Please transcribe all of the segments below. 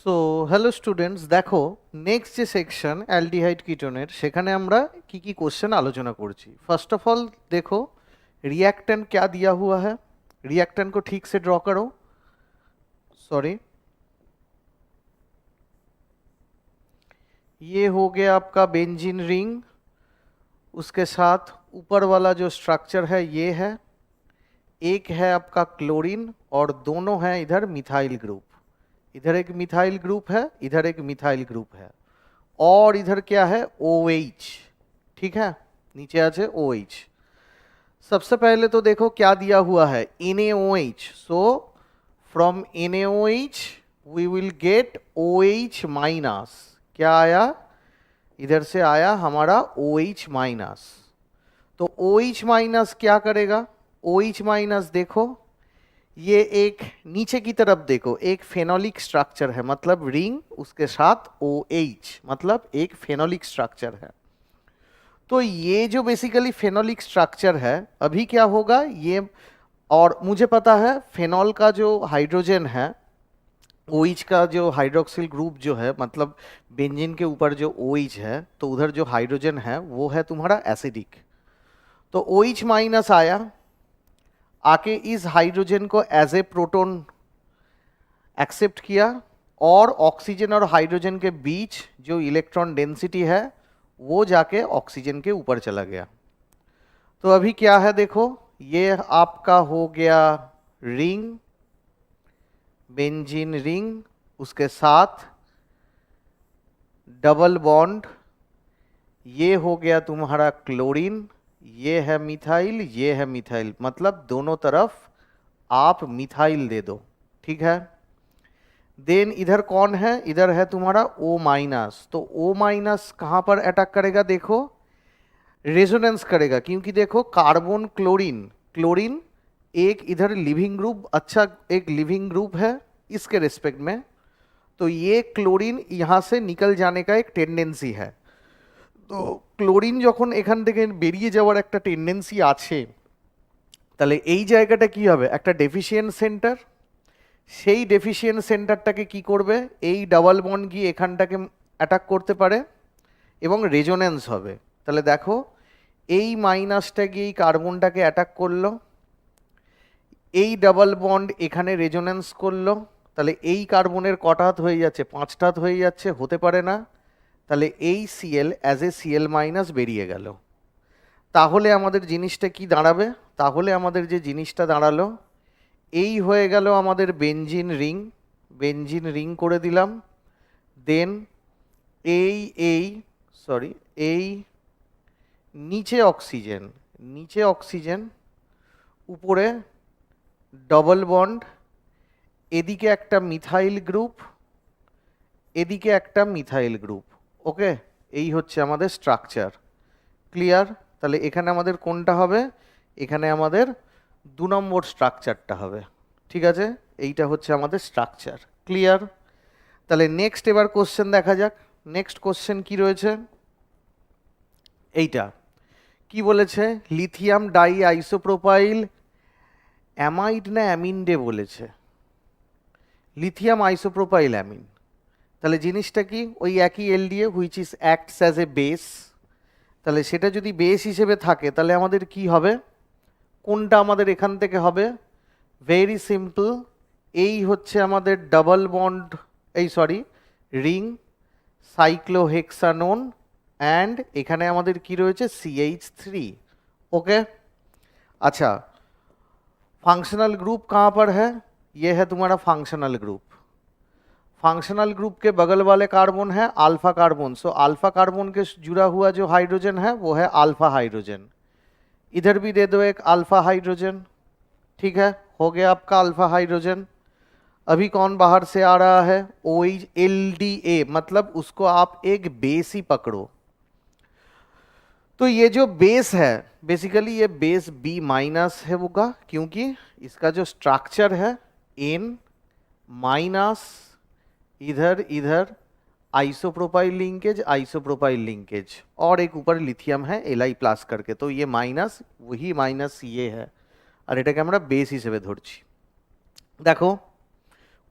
So hello students, দেখো next যে section aldehyde কিটোনের, সেখানে আমরা কি কি क्वेश्चन आलोचना করছি। फर्स्ट ऑफ ऑल देखो रिएक्टेंट क्या दिया हुआ है, रिएक्टेंट को ठीक से ड्रॉ करो। सॉरी, ये हो गया आपका बेंजीन रिंग, उसके साथ ऊपर वाला जो स्ट्रक्चर है ये है, एक है आपका क्लोरीन और दोनों हैं इधर मिथाइल ग्रुप। इधर एक मिथाइल ग्रुप है, इधर एक मिथाइल ग्रुप है, और इधर क्या है OH। ठीक है, नीचे आछे OH। सबसे पहले तो देखो क्या दिया हुआ है, NaOH। So from NaOH we will get OH minus. क्या आया, इधर से आया हमारा OH माइनस। तो OH माइनस क्या करेगा, OH माइनस देखो ये एक नीचे की तरफ देखो एक फेनोलिक स्ट्रक्चर है, मतलब रिंग उसके साथ OH, मतलब एक फेनोलिक स्ट्रक्चर है। तो ये जो बेसिकली फेनोलिक स्ट्रक्चर है, अभी क्या होगा ये, और मुझे पता है फेनॉल का जो हाइड्रोजन है, OH का जो हाइड्रोक्सिल ग्रुप जो है, मतलब बेंजीन के ऊपर जो OH है, तो उधर जो हाइड्रोजन है वो है तुम्हारा एसिडिक। तो OH माइनस आया, आके इस हाइड्रोजन को एज ए प्रोटॉन एक्सेप्ट किया, और ऑक्सीजन और हाइड्रोजन के बीच जो इलेक्ट्रॉन डेंसिटी है वो जाके ऑक्सीजन के ऊपर चला गया। तो अभी क्या है देखो, ये आपका हो गया रिंग, बेंजीन रिंग, उसके साथ डबल बॉन्ड, ये हो गया तुम्हारा क्लोरीन, ये है मिथाइल, ये है मिथाइल, मतलब दोनों तरफ आप मिथाइल दे दो। ठीक है, देन इधर कौन है, इधर है तुम्हारा O माइनस। तो O माइनस कहाँ पर अटैक करेगा, देखो रेजोनेंस करेगा, क्योंकि देखो कार्बन क्लोरीन, क्लोरीन एक इधर लिविंग ग्रुप, अच्छा एक लिविंग ग्रुप है इसके रिस्पेक्ट में, तो ये क्लोरीन यहाँ से निकल जाने का एक टेंडेंसी है। तो ক্লোরিন যখন এখান থেকে বেরিয়ে যাওয়ার একটা টেন্ডেন্সি আছে, তাহলে এই জায়গাটা কি হবে, একটা ডেফিসিয়েন্ট সেন্টার। সেই ডেফিসিয়েন্ট সেন্টারটাকে কি করবে, এই ডাবল বন্ড গিয়ে এখানটাকে অ্যাটাক করতে পারে এবং রেজোনেন্স হবে। তাহলে দেখো এই মাইনাসটা গিয়ে এই কার্বনটাকে অ্যাটাক করলো, এই ডাবল বন্ড এখানে রেজোনেন্স করলো, তাহলে এই কার্বনের কটা হাত হয়ে যাচ্ছে, 5টা হাত হয়ে যাচ্ছে, হতে পারে না। তাহলে এই Cl as a Cl minus বেরিয়ে গেল। তাহলে আমাদের জিনিসটা কি দাঁড়াবে, তাহলে আমাদের যে জিনিসটা দাঁড়ালো, এই হয়ে গেল আমাদের বেনজিন রিং, বেনজিন রিং করে দিলাম। দেন এই সরি এই নিচে অক্সিজেন, নিচে অক্সিজেন, উপরে ডবল বন্ড, এদিকে একটা মিথাইল গ্রুপ, এদিকে একটা মিথাইল গ্রুপ। ওকে, এই হচ্ছে আমাদের স্ট্রাকচার। ক্লিয়ার? তাহলে এখানে আমাদের কোনটা হবে, এখানে আমাদের 2 নম্বর স্ট্রাকচারটা হবে। ঠিক আছে, এইটা হচ্ছে আমাদের স্ট্রাকচার। ক্লিয়ার? তাহলে নেক্সট এবার কোশ্চেন দেখা যাক। নেক্সট কোশ্চেন কি রয়েছে, এইটা কি বলেছে, লিথিয়াম ডাই আইসোপ্রোপাইল অ্যামাইড না অ্যামিন্ডে বলেছে, লিথিয়াম আইসোপ্রোপাইল অ্যামিন। তাহলে জিনিসটা কি, ওই একই LDA which is acts as a base. তাহলে সেটা যদি বেস হিসেবে থাকে তাহলে আমাদের কি হবে, কোনটা আমাদের এখান থেকে হবে, ভেরি সিম্পল, এই হচ্ছে আমাদের ডাবল বন্ড, এই সরি রিং সাইক্লোহেক্সানোন, অ্যান্ড এখানে আমাদের কি রয়েছে CH3। ओके, अच्छा फंक्शनल ग्रुप कहाँ पर है, ये है तुम्हारा फंक्शनल ग्रुप। फंक्शनल ग्रुप के बगल वाले कार्बन है alpha carbon, so alpha carbon के जुड़ा हुआ जो हाइड्रोजन है वो है अल्फा हाइड्रोजन। इधर भी दे दो एक अल्फा हाइड्रोजन। ठीक है, हो गया आपका अल्फा हाइड्रोजन। अभी कौन बाहर से आ रहा है, OH LDA, मतलब उसको आप एक बेस ही पकड़ो। तो ये जो बेस है बेसिकली ये बेस B माइनस है होगा, क्योंकि इसका जो स्ट्रक्चर है N माइनस, इधर इधर आइसोप्रोपाइल लिंकेज, आइसोप्रोपाइल लिंकेज, और एक ऊपर लिथियम है Li प्लस करके, तो ये माइनस वही माइनस ये है, और এটাকে আমরা বেস হিসেবে ধরছি। দেখো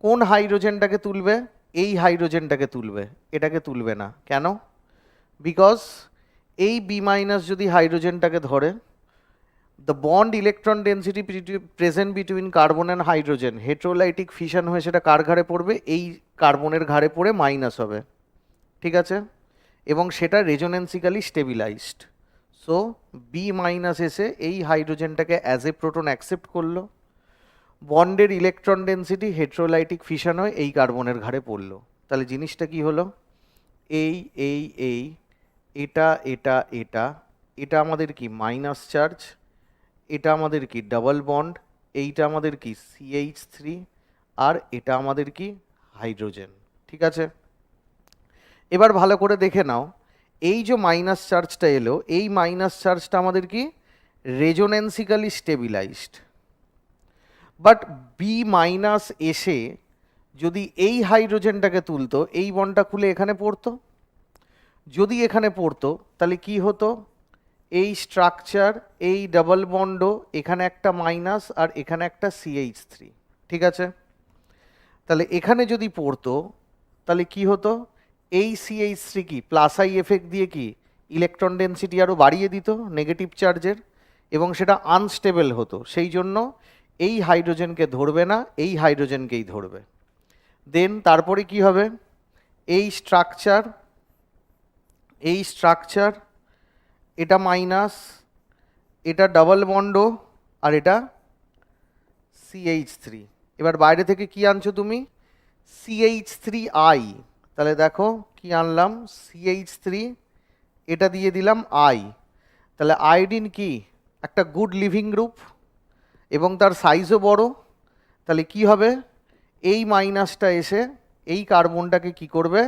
কোন হাইড্রোজেনটাকে তুলবে, এই হাইড্রোজেনটাকে তুলবে, এটাকে তুলবে না। কেন? বিকজ এই বি মাইনাস যদি হাইড্রোজেনটাকে ধরে, the bond electron density present between carbon and hydrogen heterolytic fission হয়ে সেটা কার ঘাড়ে পড়বে? এই কার্বনের ঘাড়ে পড়ে মাইনাস হবে, ঠিক আছে? এবং সেটা রেজোনেন্সিক্যালি স্টেবিলাইজড। সো বি মাইনাস এসে এই হাইড্রোজেনটাকে অ্যাজ এ প্রোটন অ্যাকসেপ্ট করলো, বন্ডের ইলেকট্রন ডেন্সিটি হেট্রোলাইটিক ফিশন হয়ে এই কার্বনের ঘাড়ে পড়লো। তাহলে জিনিসটা কি হলো? এই এটা এটা এটা এটা আমাদের কি মাইনাস চার্জ, এটা আমাদের কি ডাবল বন্ড, এইটা আমাদের কি CH3, আর এটা আমাদের কি হাইড্রোজেন, ঠিক আছে? এবার ভালো করে দেখে নাও, এই যে মাইনাস চার্জটা এলো, এই মাইনাস চার্জটা আমাদের কি রেজোনেন্সিক্যালি স্টেবিলাইজড। বাট বি মাইনাস এসে যদি এই হাইড্রোজেনটাকে তুলতো, এই বন্ডটা খুলে এখানে পড়তো, যদি এখানে পড়তো তাহলে কি হতো? এই স্ট্রাকচার, এই ডাবল বন্ডও, এখানে একটা মাইনাস আর এখানে একটা CH3, ঠিক আছে? তাহলে এখানে যদি পড়তো তাহলে কি হতো? এই CH3 কি প্লাস আই এফেক্ট দিয়ে কি ইলেকট্রন ডেন্সিটি আরও বাড়িয়ে দিত নেগেটিভ চার্জের, এবং সেটা আনস্টেবল হতো। সেই জন্য এই হাইড্রোজেনকে ধরবে না, এই হাইড্রোজেনকেই ধরবে। দেন তারপরে কি হবে? এই স্ট্রাকচার এটা মাইনাস, এটা ডাবল বন্ডও, আর এটা CH3। এবার বাইরে থেকে কি আনছো তুমি? CH3I। তাহলে দেখো কি আনলাম, CH3, এটা দিয়ে দিলাম I। তাহলে আয়োডিন কি একটা গুড লিভিং গ্রুপ এবং তার সাইজও বড়। তাহলে কি হবে? এই মাইনাসটা এসে এই কার্বনটাকে কি করবে?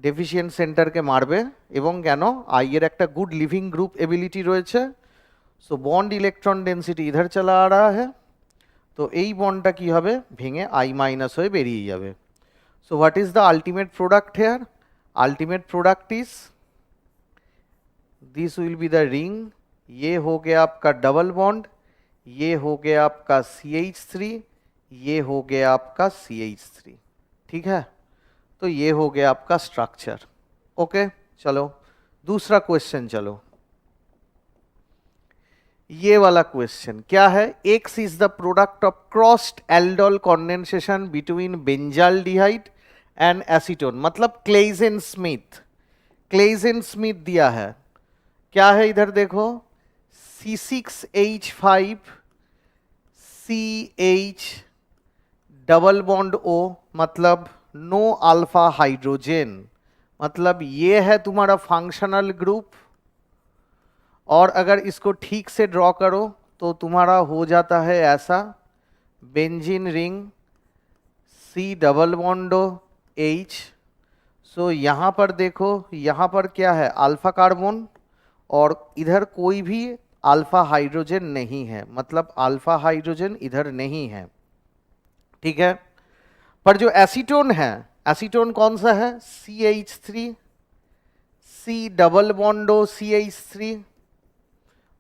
ডেফিশিয়েন্ট সেন্টারকে মারবে। এবং কেন? আই এর একটা গুড লিভিং গ্রুপ এবিলিটি রয়েছে। সো বন্ড ইলেকট্রন ডেন্সিটি ইধার চলা আ रहा है, তো এই বন্ডটা কি হবে? ভেঙে I মাইনাস হয়ে বেরিয়ে যাবে। So what is the ultimate product here? Ultimate product is this will be the ring. ये हो गया आपका डबल बॉन्ड, ये हो गया आपका CH3, ये हो गया आपका CH3, ठीक है? तो ये हो गया आपका स्ट्रक्चर। ओके, चलो दूसरा क्वेश्चन। चलो ये वाला क्वेश्चन क्या है? X is the product of crossed aldol condensation between benzaldehyde and acetone, मतलब क्लेइजेन स्मिथ दिया है। क्या है इधर देखो, C6H5CH डबल बॉन्ड O, मतलब नो अल्फा हाइड्रोजन, मतलब ये है तुम्हारा फंक्शनल ग्रुप। और अगर इसको ठीक से ड्रॉ करो तो तुम्हारा हो जाता है ऐसा, benzene ring C double बॉन्डो H। सो यहाँ पर देखो, यहाँ पर क्या है? अल्फा कार्बन, और इधर कोई भी अल्फा हाइड्रोजन नहीं है, मतलब अल्फा हाइड्रोजन इधर नहीं है, ठीक है? पर जो एसीटोन है, एसीटोन कौन सा है? CH3, C डबल बॉन्डो CH3,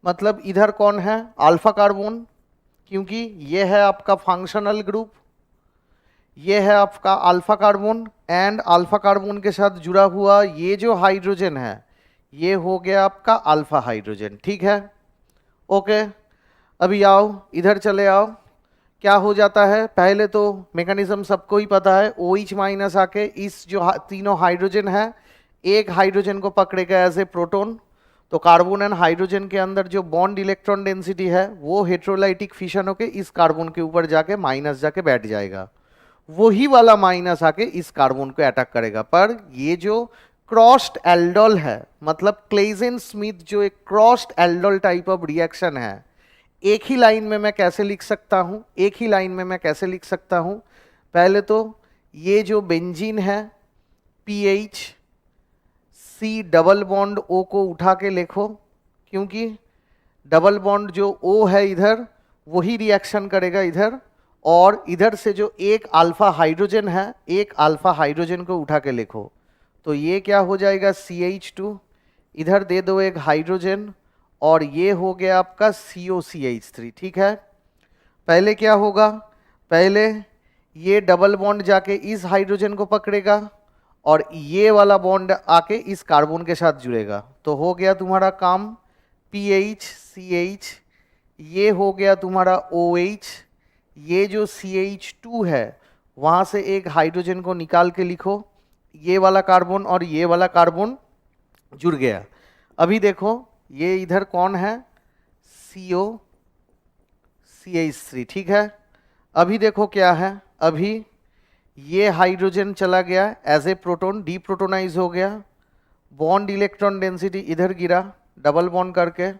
मतलब इधर कौन है? अल्फा कार्बन, क्योंकि ये है आपका फंक्शनल ग्रुप, ये है आपका alpha carbon, and alpha carbon के साथ जुड़ा हुआ ये जो हाइड्रोजन है ये हो गया आपका अल्फा हाइड्रोजन, ठीक है? ओके, अभी आओ इधर चले आओ। क्या हो जाता है? पहले तो मैकेनिज्म सबको ही पता है, OH माइनस आके इस जो तीनों हाइड्रोजन है, एक हाइड्रोजन को पकड़ेगा एज ए प्रोटोन, तो कार्बन एंड हाइड्रोजन के अंदर जो बॉन्ड इलेक्ट्रॉन डेंसिटी है वो हेट्रोलाइटिक फिशन होके इस कार्बन के ऊपर जाके माइनस जाके बैठ जाएगा, वही वाला माइनस आके इस कार्बन को अटैक करेगा। पर ये जो क्रॉस्ड एल्डोल है, मतलब क्लेइजेन स्मिथ जो एक crossed aldol type of reaction है, एक ही लाइन में मैं कैसे लिख सकता हूँ? पहले तो ये जो बेंजीन है PH, C double bond O को उठा के लिखो, क्योंकि डबल बॉन्ड जो O है इधर वही रिएक्शन करेगा इधर, और इधर से जो एक अल्फा हाइड्रोजन है, एक अल्फा हाइड्रोजन को उठा के लिखो, तो ये क्या हो जाएगा? CH2, इधर दे दो एक हाइड्रोजन, और ये हो गया आपका COCH3, ठीक है? पहले क्या होगा? पहले ये डबल बॉन्ड जाके इस हाइड्रोजन को पकड़ेगा और ये वाला बॉन्ड आके इस कार्बन के साथ जुड़ेगा। तो हो गया तुम्हारा काम PH CH, ये हो गया तुम्हारा OH, ये जो CH2 है वहाँ से एक हाइड्रोजन को निकाल के लिखो, ये वाला कार्बन और ये वाला कार्बन जुड़ गया। अभी देखो ये इधर कौन है, CO CH3, ठीक है। अभी देखो क्या है, अभी ये हाइड्रोजन चला गया एज ए प्रोटॉन, डीप्रोटोनाइज हो गया, बॉन्ड इलेक्ट्रॉन डेंसिटी इधर गिरा डबल बॉन्ड करके,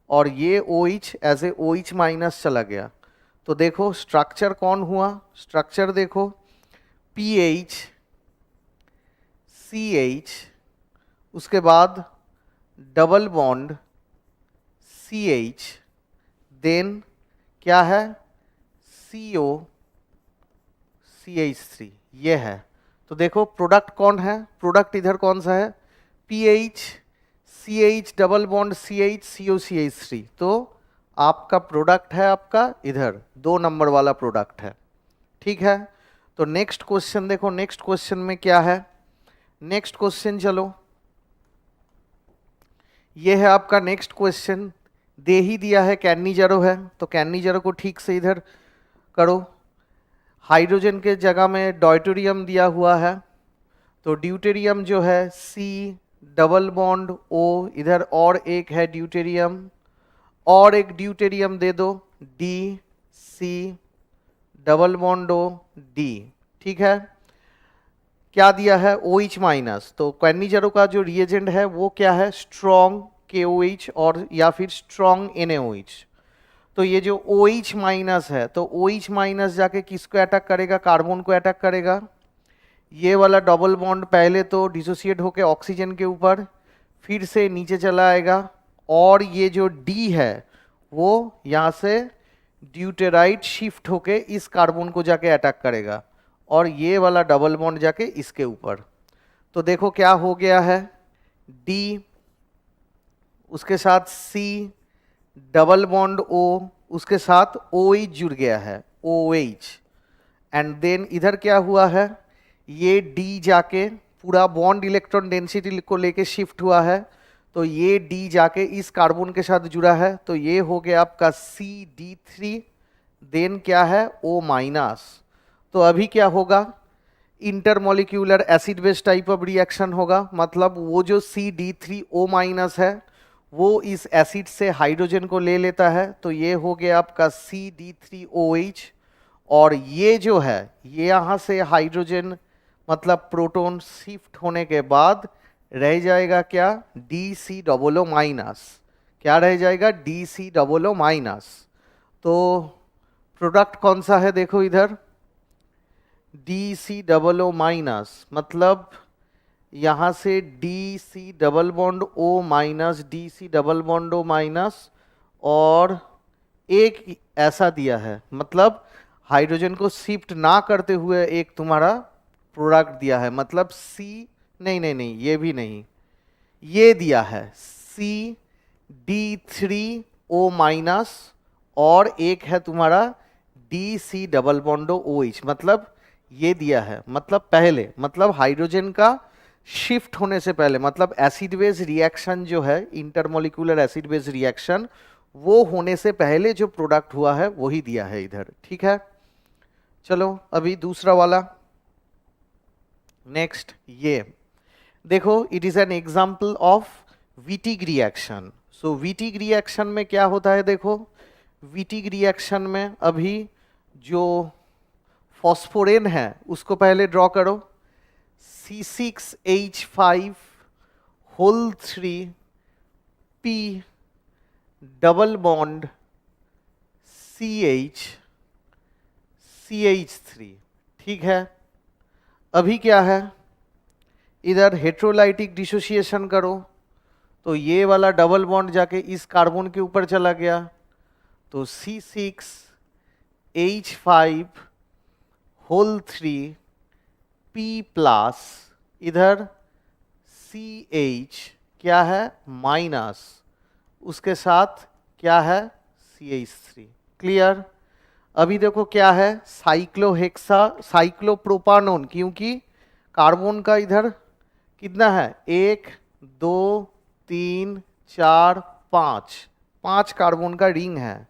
और ये OH as a OH minus चला गया। तो देखो स्ट्रक्चर कौन हुआ, स्ट्रक्चर देखो PH CH, उसके बाद डबल बॉन्ड CH, देन क्या है CO CH3, ये है। तो देखो प्रोडक्ट कौन है, प्रोडक्ट इधर कौन सा है, PH CH double bond CH CO CH3। तो आपका प्रोडक्ट है आपका इधर 2 नंबर वाला प्रोडक्ट है, ठीक है। तो नेक्स्ट क्वेश्चन देखो, नेक्स्ट क्वेश्चन में क्या है, नेक्स्ट क्वेश्चन चलो, ये है आपका नेक्स्ट क्वेश्चन। दे ही दिया है कैडनीज़रो है, तो कैडनीज़रो को ठीक से इधर करो। हाइड्रोजन के जगह में ड्यूटेरियम दिया हुआ है, तो ड्यूटेरियम जो है C डबल बॉन्ड O, इधर और एक है ड्यूटेरियम, और एक ड्यूटेरियम दे दो D C double bond O D, ठीक है। क्या दिया है OH माइनस, तो कैडनीज़रो का जो रिएजेंट है वो क्या है, स्ट्रॉन्ग KOH और या फिर स्ट्रॉन्ग NaOH। तो ये जो OH माइनस है, तो OH माइनस जाके किसको अटैक करेगा, कार्बन को अटैक करेगा। ये वाला डबल बॉन्ड पहले तो डिसोसिएट होके ऑक्सीजन के ऊपर, फिर से नीचे चला आएगा, और ये जो D है वो यहाँ से ड्यूटेराइड शिफ्ट होके इस कार्बन को जाके अटैक करेगा, और ये वाला डबल बॉन्ड जाके इसके ऊपर। तो देखो क्या हो गया है, D उसके साथ C डबल बॉन्ड O, उसके साथ OH जुड़ गया है OH, एंड देन इधर क्या हुआ है, ये D जाके पूरा बॉन्ड इलेक्ट्रॉन डेंसिटी को लेके शिफ्ट हुआ है, तो ये D जाके इस कार्बन के साथ जुड़ा है, तो ये हो गया आपका CD3, देन क्या है O माइनस। तो अभी क्या होगा, intermolecular acid base type of reaction होगा, मतलब वो जो CD3O माइनस है वो इस एसिड से हाइड्रोजन को ले लेता है, तो ये हो गया आपका CD3OH, और ये जो है ये यहाँ से हाइड्रोजन मतलब प्रोटॉन शिफ्ट होने के बाद रह जाएगा क्या, DC00 माइनस, क्या रह जाएगा DC00 माइनस। तो प्रोडक्ट कौन सा है देखो इधर, DC00 माइनस, मतलब यहाँ से DC double bond O minus, DC double bond O minus, और एक ऐसा दिया है, मतलब हाइड्रोजन को शिफ्ट ना करते हुए एक तुम्हारा प्रोडक्ट दिया है, मतलब C, नहीं नहीं नहीं ये भी नहीं, ये दिया है CD3O माइनस, और एक है तुम्हारा DC डबल बॉन्ड OH, मतलब ये दिया है, मतलब पहले, मतलब हाइड्रोजन का शिफ्ट होने से पहले, मतलब एसिड बेस रिएक्शन जो है, इंटरमोलिकुलर एसिड बेस रिएक्शन, वो होने से पहले जो प्रोडक्ट हुआ है वही दिया है इधर, ठीक है। चलो अभी दूसरा वाला, नेक्स्ट ये देखो, it is an example of Wittig reaction. So Wittig reaction में क्या होता है देखो, विटिग रिएक्शन में अभी जो फॉस्फोरेन है उसको पहले ड्रॉ करो, C6H5 whole 3 P double bond CH CH3, ठीक है। अभी क्या है, इधर हेट्रोलाइटिक डिसोसिएशन करो, तो ये वाला डबल बॉन्ड जाके इस कार्बन के ऊपर चला गया, तो C6H5 होल 3 P प्लस, इधर CH क्या है माइनस, उसके साथ क्या है CH3, क्लियर। अभी देखो क्या है, साइक्लोप्रोपानोन, क्योंकि कार्बन का इधर कितना है, 1 2 3 4 5, 5 कार्बन का रिंग है,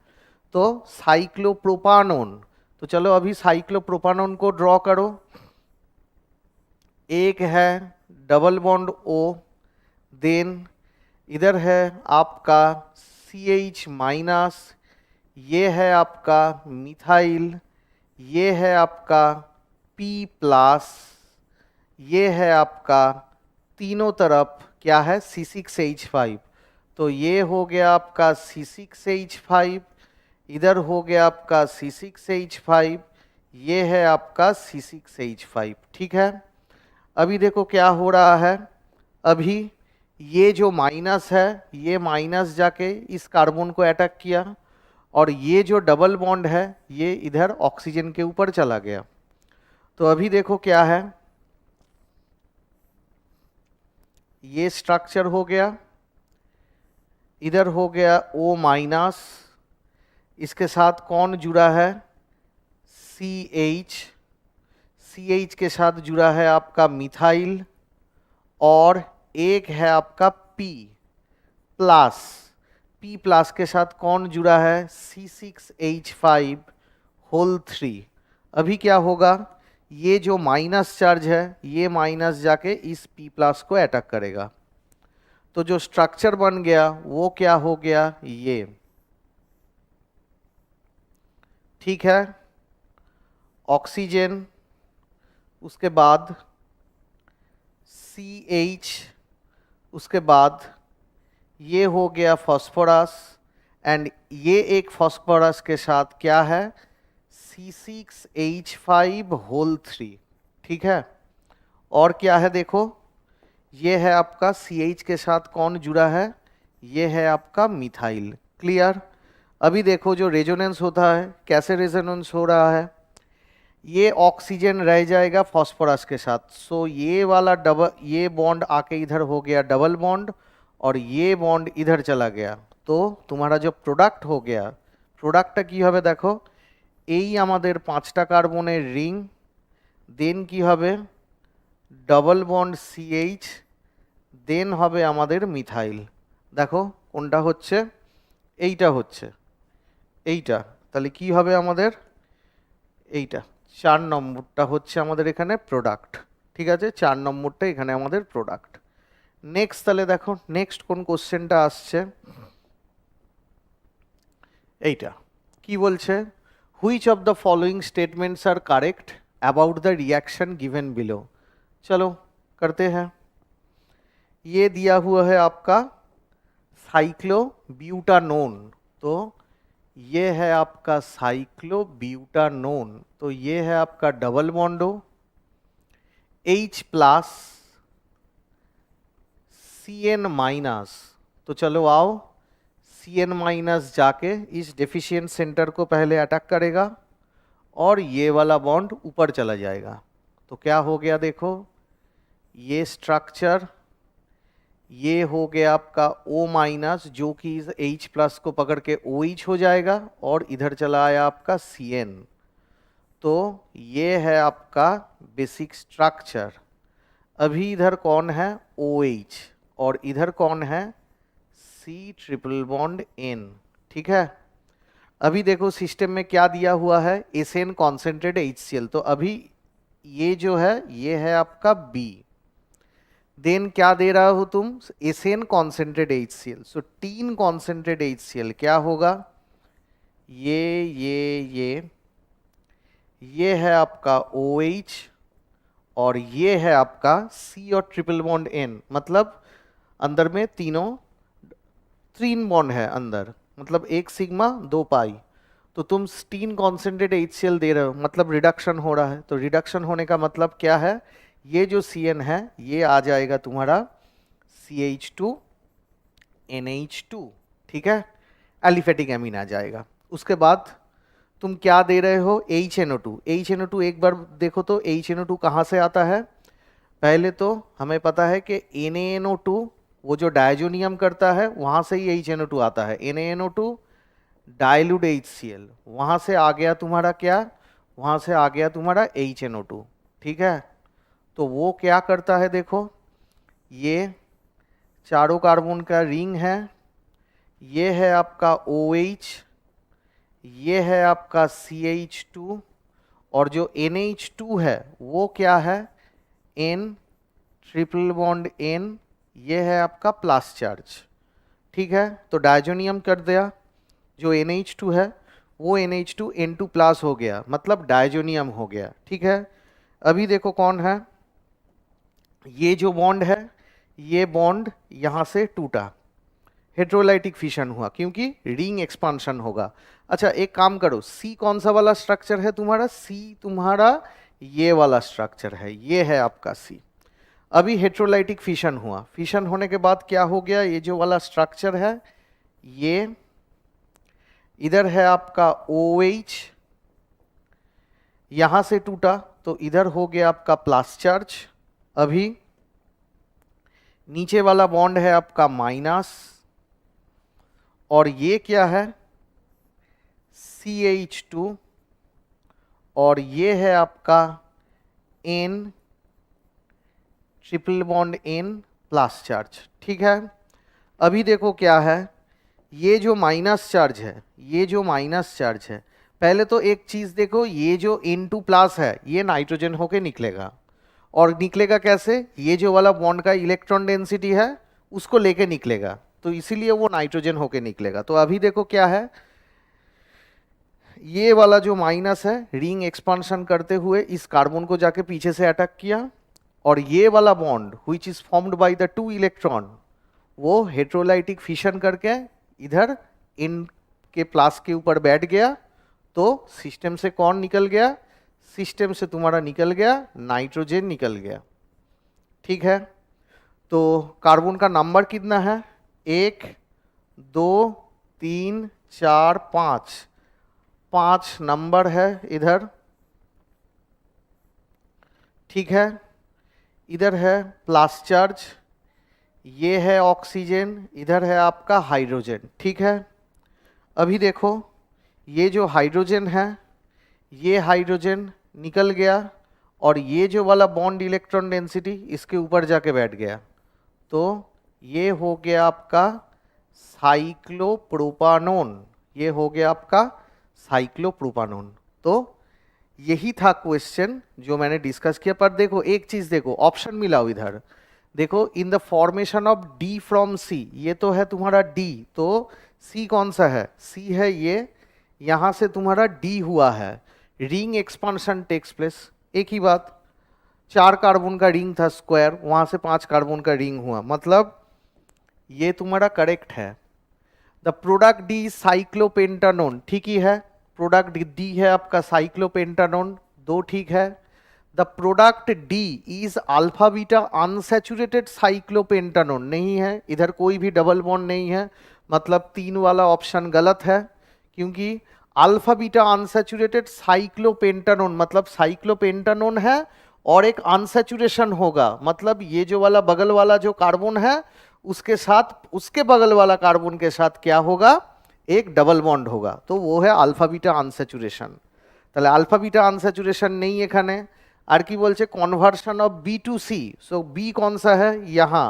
तो साइक्लोप्रोपानोन। तो चलो अभी साइक्लोप्रोपानोन को ड्रॉ करो। एक है डबल बॉन्ड O, देन इधर है आपका CH माइनस, ये है आपका मिथाइल, ये है आपका P प्लस, ये है आपका तीनों तरफ क्या है C6H5। तो ये हो गया आपका C6H5, इधर हो गया आपका C6H5, ये है आपका C6H5। ठीक है, अभी देखो क्या हो रहा है, अभी ये जो माइनस है ये माइनस जाके इस कार्बन को अटैक किया, और ये जो डबल बॉन्ड है ये इधर ऑक्सीजन के ऊपर चला गया। तो अभी देखो क्या है, ये स्ट्रक्चर हो गया, इधर हो गया O माइनस, इसके साथ कौन जुड़ा है, CH, CH के साथ जुड़ा है आपका मिथाइल, और एक है आपका P प्लस, P प्लस के साथ कौन जुड़ा है, C6H5 होल 3। अभी क्या होगा, ये जो माइनस चार्ज है ये माइनस जाके इस P प्लस को अटैक करेगा, तो जो स्ट्रक्चर बन गया वो क्या हो गया, ये। ठीक है, ऑक्सीजन, उसके बाद CH, उसके बाद ये हो गया फास्फोरस, एंड ये एक फास्फोरस के साथ क्या है, C6H5 होल 3। ठीक है, और क्या है देखो, ये है आपका CH के साथ कौन जुड़ा है, ये है आपका मिथाइल। क्लियर। अभी देखो जो रेजोनेंस होता है, कैसे रेजोनेंस हो रहा है, ये ऑक्सीजन रह जाएगा फास्फोरस के साथ, सो ये वाला डबल, ये बॉन्ड आके इधर हो गया डबल बॉन्ड, और ये बॉन्ड इधर चला गया, तो तुम्हारा जो प्रोडक्ट हो गया, प्रोडक्टটা কি হবে দেখো, এই আমাদের 5টা কার্বনের রিং, দেন কি হবে ডবল বন্ড CH, দেন হবে আমাদের মিথাইল। দেখো কোনটা হচ্ছে, এইটা হচ্ছে, এইটা, তাহলে কি হবে আমাদের, এইটা 4 নম্বরটা হচ্ছে আমাদের এখানে প্রোডাক্ট। ঠিক আছে, 4 নম্বরটা এখানে আমাদের প্রোডাক্ট। নেক্সট তাহলে দেখো নেক্সট কোন কোশ্চেনটা আসছে, এইটা কি বলছে, which of the following statements are correct about the reaction given below. चलो करते हैं। ये दिया हुआ है आपका साइक्लोब्यूटानोन, तो ये है आपका साइक्लोब्यूटानोन, तो ये है आपका double बॉन्डो H plus CN minus. तो चलो आओ, CN माइनस जाके इस डेफिशिएंट सेंटर को पहले अटैक करेगा और ये वाला बॉन्ड ऊपर चला जाएगा। तो क्या हो गया देखो, ये स्ट्रक्चर, ये हो गया आपका O माइनस जो कि इस H प्लस को पकड़ के OH हो जाएगा, और इधर चला आया आपका CN। तो ये है आपका बेसिक स्ट्रक्चर। अभी इधर कौन है OH, और इधर कौन है C ट्रिपल बॉन्ड N। ठीक है, अभी देखो सिस्टम में क्या दिया हुआ है, SN कॉन्सेंट्रेट HCl, तो अभी ये जो है ये है आपका B, देन क्या दे रहा हो तुम, SN कॉन्सेंट्रेट HCl, सो टीन कॉन्सेंट्रेट HCl क्या होगा, ये है आपका OH, और ये है आपका C और ट्रिपल बॉन्ड N, मतलब अंदर में तीन बॉन्ड है अंदर, मतलब एक सिग्मा 2 पाई। तो तुम टीन कॉन्सेंट्रेट HCl दे रहे हो, मतलब रिडक्शन हो रहा है, तो रिडक्शन होने का मतलब क्या है, ये जो CN है ये आ जाएगा तुम्हारा CH2 NH2। ठीक है, एलिफेटिक एमीन आ जाएगा। उसके बाद तुम क्या दे रहे हो, HNO2। HNO2 एक बार देखो तो HNO2 कहाँ से आता है, पहले तो हमें पता है कि NaNO2 वो जो डायजोनियम करता है वहाँ से ही HNO2 आता है। NaNO2 डाइल्यूट HCl, वहां से आ गया तुम्हारा क्या, वहां से आ गया तुम्हारा HNO2, ठीक है। तो वो क्या करता है देखो, ये चारों कार्बन का रिंग है, ये है आपका OH, ये है आपका CH2, और जो NH2 है वो क्या है, N ट्रिपल बॉन्ड N, ये है आपका प्लस चार्ज, ठीक है। तो डायजोनियम कर दिया, जो NH2 है वो NH2 N2 प्लस हो गया, मतलब डायजोनियम हो गया, ठीक है। अभी देखो कौन है, ये जो बॉन्ड है, ये बॉन्ड यहां से टूटा, हेट्रोलाइटिक फिशन हुआ, क्योंकि रिंग एक्सपांशन होगा। अच्छा एक काम करो, सी कौन सा वाला स्ट्रक्चर है तुम्हारा, सी तुम्हारा ये वाला स्ट्रक्चर है, ये है आपका सी। अभी हेट्रोलाइटिक फिशन हुआ, फिशन होने के बाद क्या हो गया, ये जो वाला स्ट्रक्चर है, ये इधर है आपका OH, यहां से टूटा तो इधर हो गया आपका प्लस चार्ज। अभी नीचे वाला बॉन्ड है आपका माइनस, और ये क्या है, CH2, और ये है आपका N triple bond N plus charge, ठीक है। अभी देखो क्या है, ये जो माइनस चार्ज है, ये जो माइनस चार्ज है, पहले तो एक चीज देखो, ये जो N2 प्लस है ये नाइट्रोजन होके निकलेगा, और निकलेगा कैसे, ये जो वाला बॉन्ड का इलेक्ट्रॉन डेंसिटी है उसको लेके निकलेगा, तो इसीलिए वो नाइट्रोजन होके निकलेगा। तो अभी देखो क्या है, ये वाला जो माइनस है रिंग एक्सपांशन करते हुए इस कार्बन को जाके पीछे से अटैक किया, और ये वाला bond which is formed by the 2 electron, वो हेट्रोलाइटिक फिशन करके इधर इन के प्लस के ऊपर बैठ गया, तो सिस्टम से कौन निकल गया, सिस्टम से तुम्हारा निकल गया नाइट्रोजन निकल गया, ठीक है। तो कार्बन का नंबर कितना है, 1 2 3 4 5, 5 नंबर है इधर, ठीक है। इधर है प्लस चार्ज, ये है ऑक्सीजन, इधर है आपका हाइड्रोजन, ठीक है। अभी देखो ये जो हाइड्रोजन है, ये हाइड्रोजन निकल गया, और ये जो वाला बॉन्ड इलेक्ट्रॉन डेंसिटी इसके ऊपर जाके बैठ गया, तो ये हो गया आपका साइक्लोप्रोपानोन, ये हो गया आपका साइक्लोप्रोपानोन। तो यही था क्वेश्चन जो मैंने डिस्कस किया। पर देखो एक चीज देखो, ऑप्शन मिलाओ इधर देखो, in the formation of D from C, ये तो है तुम्हारा डी, तो सी कौन सा है, सी है ये, यहां से तुम्हारा डी हुआ है, रिंग एक्सपांशन टेक्स प्लेस। एक ही बात, 4 कार्बन का रिंग था स्क्वायर, वहां से 5 कार्बन का रिंग हुआ, मतलब ये तुम्हारा करेक्ट है। द प्रोडक्ट डी साइक्लोपेंटानोन, ठीक ही है, प्रोडक्ट डी है आपका साइक्लोपेंटानोन, 2 ठीक है। The product D is alpha beta unsaturated cyclopentanone, नहीं है, इधर कोई भी डबल बॉन्ड नहीं है, मतलब 3 वाला ऑप्शन गलत है, क्योंकि अल्फा बीटा अनसैचुरेटेड साइक्लोपेंटानोन मतलब साइक्लोपेंटानोन है और एक अनसैचुरेशन होगा, मतलब ये जो वाला बगल वाला जो कार्बन है उसके साथ उसके बगल वाला कार्बन के साथ क्या होगा, एक डबल बॉन्ड होगा, तो वो है अल्फा बीटा अनसैचुरेशन। তাহলে আলফা বিটা আনস্যাচুরেশন নেই এখানে। আর কি বলছে, conversion of B to C, so B कौन सा है यहाँ,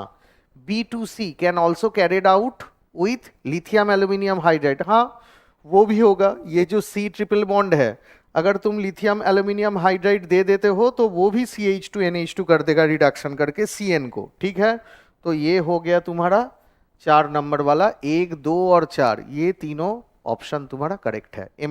B2C can also carried out with lithium aluminium hydride, हाँ वो भी होगा। ये जो C ट्रिपल बॉन्ड है, अगर तुम लिथियम एल्यूमिनियम हाइड्राइड दे देते हो तो वो भी CH2NH2 कर देगा रिडक्शन करके CN को, ठीक है। तो ये हो गया तुम्हारा 4 नंबर वाला, 1 2 और 4 ये तीनों ऑप्शन तुम्हारा करेक्ट है।